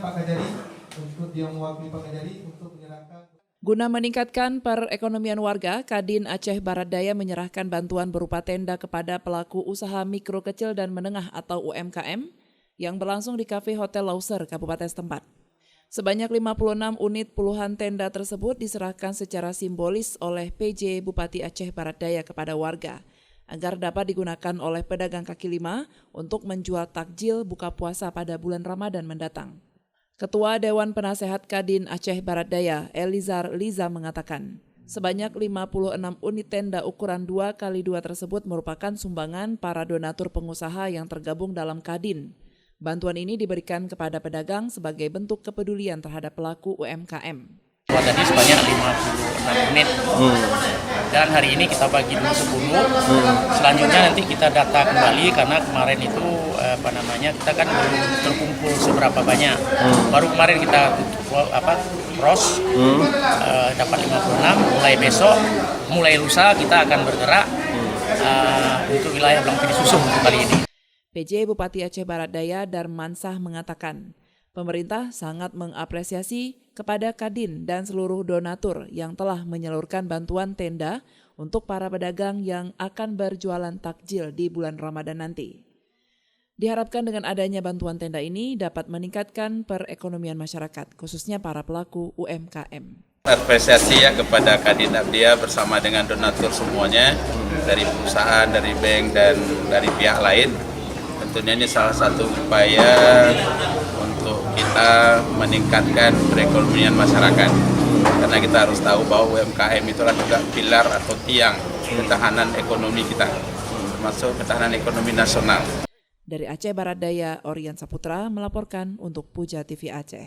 Pak Kajari untuk yang mewakili Pak Kajari untuk menyerahkan. Guna meningkatkan perekonomian warga, Kadin Aceh Barat Daya menyerahkan bantuan berupa tenda kepada pelaku usaha mikro kecil dan menengah atau UMKM yang berlangsung di Kafe Hotel Lauser, Kabupaten setempat. Sebanyak 56 unit puluhan tenda tersebut diserahkan secara simbolis oleh PJ Bupati Aceh Barat Daya kepada warga agar dapat digunakan oleh pedagang kaki lima untuk menjual takjil buka puasa pada bulan Ramadan mendatang. Ketua Dewan Penasehat Kadin Aceh Barat Daya, Elizar Liza mengatakan, sebanyak 56 unit tenda ukuran 2x2 tersebut merupakan sumbangan para donatur pengusaha yang tergabung dalam Kadin. Bantuan ini diberikan kepada pedagang sebagai bentuk kepedulian terhadap pelaku UMKM. Tadi sebanyak 56 unit dan hari ini kita bagi dulu 10. Selanjutnya nanti kita data kembali karena kemarin itu kita kan belum terkumpul seberapa banyak. Baru kemarin kita cross dapat 56. Mulai besok, mulai lusa kita akan bergerak untuk wilayah Blangpidi Susung kali ini. PJ Bupati Aceh Barat Daya Darmansah mengatakan, pemerintah sangat mengapresiasi kepada Kadin dan seluruh donatur yang telah menyalurkan bantuan tenda untuk para pedagang yang akan berjualan takjil di bulan Ramadan nanti. Diharapkan dengan adanya bantuan tenda ini dapat meningkatkan perekonomian masyarakat, khususnya para pelaku UMKM. Apresiasi ya kepada Kadin Abdia bersama dengan donatur semuanya, dari perusahaan, dari bank, dan dari pihak lain. Tentunya ini salah satu upaya untuk kita meningkatkan perekonomian masyarakat. Karena kita harus tahu bahwa UMKM itulah juga pilar atau tiang ketahanan ekonomi kita, termasuk ketahanan ekonomi nasional. Dari Aceh Barat Daya, Orian Saputra melaporkan untuk Puja TV Aceh.